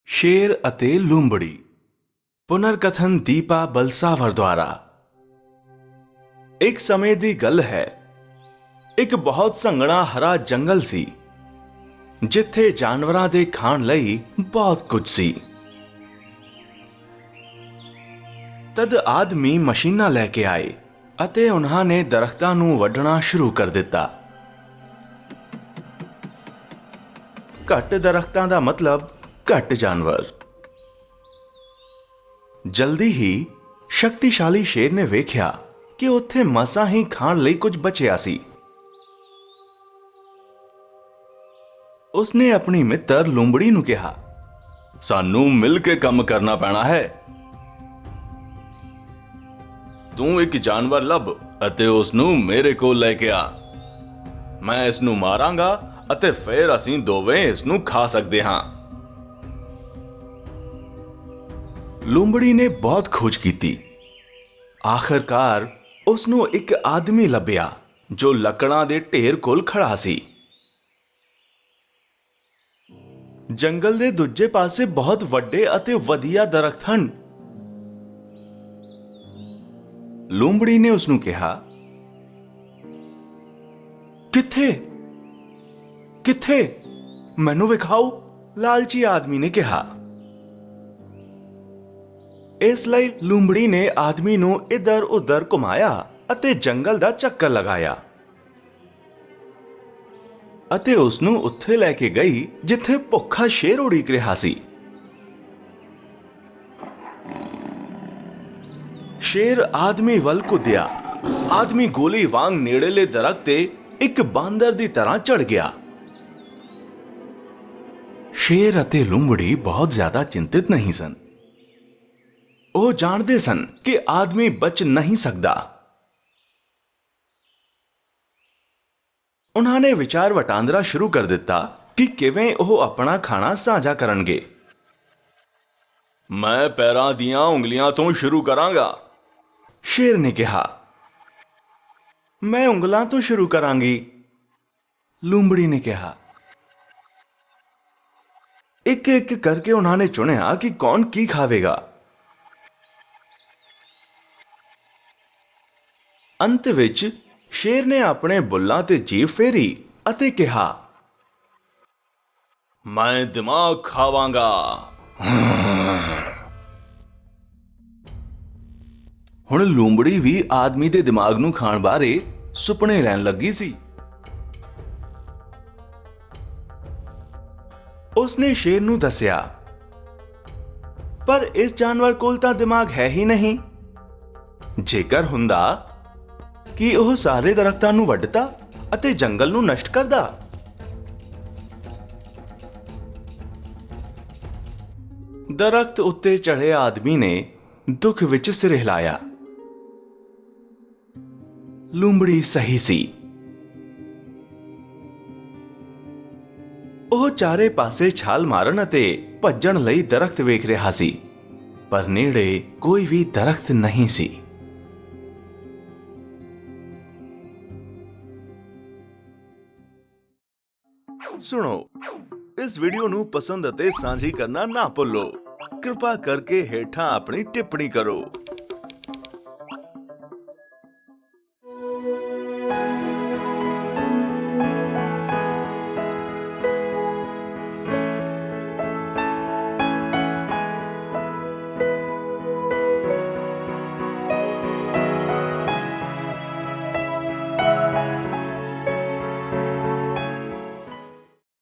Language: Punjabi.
ਸ਼ੇਰ ਅਤੇ ਲੂੰਬੜੀ। ਪੁਨਰਕਥਨ ਦੀਪਾ ਬਲਸਾਵਰ ਦੁਆਰਾ। ਇੱਕ ਸਮੇਂ ਦੀ ਗੱਲ ਹੈ, ਇੱਕ ਬਹੁਤ ਸੰਘਣਾ ਹਰਾ ਜੰਗਲ ਸੀ ਜਿੱਥੇ ਜਾਨਵਰਾਂ ਦੇ ਖਾਣ ਲਈ ਬਹੁਤ ਕੁਝ ਸੀ। ਤਦ ਆਦਮੀ ਮਸ਼ੀਨਾਂ ਲੈ ਕੇ ਆਏ ਅਤੇ ਉਹਨਾਂ ਨੇ ਦਰਖਤਾਂ ਨੂੰ ਵੱਢਣਾ ਸ਼ੁਰੂ ਕਰ ਦਿੱਤਾ। ਘੱਟ ਦਰਖਤਾਂ ਦਾ ਮਤਲਬ ਘੱਟ ਜਾਨਵਰ। ਜਲਦੀ ਹੀ ਸ਼ਕਤੀਸ਼ਾਲੀ ਸ਼ੇਰ ਨੇ ਵੇਖਿਆ ਕਿ ਉੱਥੇ ਮਸਾਂ ਹੀ ਖਾਣ ਲਈ ਕੁਝ ਬਚਿਆ ਸੀ। ਉਸਨੇ ਆਪਣੀ ਮਿੱਤਰ ਲੂੰਬੜੀ ਨੂੰ ਕਿਹਾ, ਸਾਨੂੰ ਮਿਲ ਕੇ ਕੰਮ ਕਰਨਾ ਪੈਣਾ ਹੈ। ਤੂੰ ਇੱਕ ਜਾਨਵਰ ਲੱਭ ਅਤੇ ਉਸ ਨੂੰ ਮੇਰੇ ਕੋਲ ਲੈ ਕੇ ਆ। ਮੈਂ ਇਸ ਨੂੰ ਮਾਰਾਂਗਾ ਅਤੇ ਫਿਰ ਅਸੀਂ ਦੋਵੇਂ ਇਸ ਨੂੰ ਖਾ ਸਕਦੇ ਹਾਂ। ਲੂੰਬੜੀ ਨੇ ਬਹੁਤ ਖੋਜ ਕੀਤੀ। ਆਖਰਕਾਰ ਉਸ ਨੂੰ ਇੱਕ ਆਦਮੀ ਲੱਭਿਆ ਜੋ ਲੱਕੜਾਂ ਦੇ ਢੇਰ ਕੋਲ ਖੜਾ ਸੀ। ਜੰਗਲ ਦੇ ਦੂਜੇ ਪਾਸੇ ਬਹੁਤ ਵੱਡੇ ਅਤੇ ਵਧੀਆ ਦਰਖਤ ਹਨ। ਲੂੰਬੜੀ ਨੇ ਉਸ ਨੂੰ ਕਿਹਾ, ਕਿੱਥੇ ਕਿੱਥੇ ਮੈਨੂੰ ਵਿਖਾਓ, ਲਾਲਚੀ ਆਦਮੀ ਨੇ ਕਿਹਾ। ਇਸ ਲਈ ਲੂੰਬੜੀ ਨੇ ਆਦਮੀ ਨੂੰ ਇੱਧਰ ਉੱਧਰ ਘੁਮਾਇਆ ਅਤੇ ਜੰਗਲ ਦਾ ਚੱਕਰ ਲਗਾਇਆ ਅਤੇ ਉਸ ਨੂੰ ਉੱਥੇ ਲੈ ਕੇ ਗਈ ਜਿੱਥੇ ਭੁੱਖਾ ਸ਼ੇਰ ਉਡੀਕ ਰਿਹਾ ਸੀ। ਸ਼ੇਰ ਆਦਮੀ ਵੱਲ ਕੁੱਦਿਆ। ਆਦਮੀ ਗੋਲੀ ਵਾਂਗ ਨੇੜੇਲੇ ਦਰਖਤ ਤੇ ਇੱਕ ਬਾਂਦਰ ਦੀ ਤਰ੍ਹਾਂ ਚੜ ਗਿਆ। ਸ਼ੇਰ ਅਤੇ ਲੂੰਬੜੀ ਬਹੁਤ ਜ਼ਿਆਦਾ ਚਿੰਤਿਤ ਨਹੀਂ ਸਨ। ਉਹ ਜਾਣਦੇ ਸਨ ਕਿ ਆਦਮੀ ਬਚ ਨਹੀਂ ਸਕਦਾ। ਉਹਨਾਂ ਨੇ ਵਿਚਾਰ ਵਟਾਂਦਰਾ ਸ਼ੁਰੂ ਕਰ ਦਿੱਤਾ ਕਿ ਕਿਵੇਂ ਉਹ ਆਪਣਾ ਖਾਣਾ ਸਾਂਝਾ ਕਰਨਗੇ। ਮੈਂ ਪੈਰਾਂ ਦੀਆਂ ਉਂਗਲੀਆਂ ਤੋਂ ਸ਼ੁਰੂ ਕਰਾਂਗਾ, ਸ਼ੇਰ ਨੇ ਕਿਹਾ। ਮੈਂ ਉਂਗਲਾਂ ਤੋਂ ਸ਼ੁਰੂ ਕਰਾਂਗੀ, ਲੂੰਬੜੀ ਨੇ ਕਿਹਾ। ਇੱਕ ਇੱਕ ਕਰਕੇ ਉਹਨਾਂ ਨੇ ਚੁਣਿਆ ਕਿ ਕੌਣ ਕੀ ਖਾਵੇਗਾ। ਅੰਤ ਵਿੱਚ ਸ਼ੇਰ ਨੇ ਆਪਣੇ ਬੁੱਲਾਂ ਤੇ ਜੀਭ ਫੇਰੀ ਅਤੇ ਕਿਹਾ, ਮੈਂ ਦਿਮਾਗ ਖਾਵਾਂਗਾ। ਹੁਣ ਲੂੰਬੜੀ ਵੀ ਆਦਮੀ ਦੇ ਦਿਮਾਗ ਨੂੰ ਖਾਣ ਬਾਰੇ ਸੁਪਨੇ ਲੈਣ ਲੱਗੀ ਸੀ। ਉਸਨੇ ਸ਼ੇਰ ਨੂੰ ਦੱਸਿਆ, ਪਰ ਇਸ ਜਾਨਵਰ ਕੋਲ ਤਾਂ ਦਿਮਾਗ ਹੈ ਹੀ ਨਹੀਂ। ਜੇਕਰ ਹੁੰਦਾ ਕਿ ਉਹ ਸਾਰੇ ਦਰਖਤਾਂ ਨੂੰ ਵੱਢਦਾ ਅਤੇ ਜੰਗਲ ਨੂੰ ਨਸ਼ਟ ਕਰਦਾ। ਦਰਖਤ ਉੱਤੇ ਚੜ੍ਹੇ ਆਦਮੀ ਨੇ ਦੁੱਖ ਵਿੱਚ ਸਿਰ ਹਿਲਾਇਆ। ਲੂੰਬੜੀ ਸਹੀ ਸੀ। ਉਹ ਚਾਰੇ ਪਾਸੇ ਛਾਲ ਮਾਰਨ ਅਤੇ ਭੱਜਣ ਲਈ ਦਰਖਤ ਵੇਖ ਰਿਹਾ ਸੀ, ਪਰ ਨੇੜੇ ਕੋਈ ਵੀ ਦਰਖਤ ਨਹੀਂ ਸੀ। ਸੁਣੋ, ਇਸ ਵੀਡੀਓ ਨੂੰ ਪਸੰਦ ਅਤੇ ਸਾਂਝੀ ਕਰਨਾ ਨਾ ਭੁੱਲੋ। ਕਿਰਪਾ ਕਰਕੇ ਹੇਠਾਂ ਆਪਣੀ ਟਿੱਪਣੀ ਕਰੋ।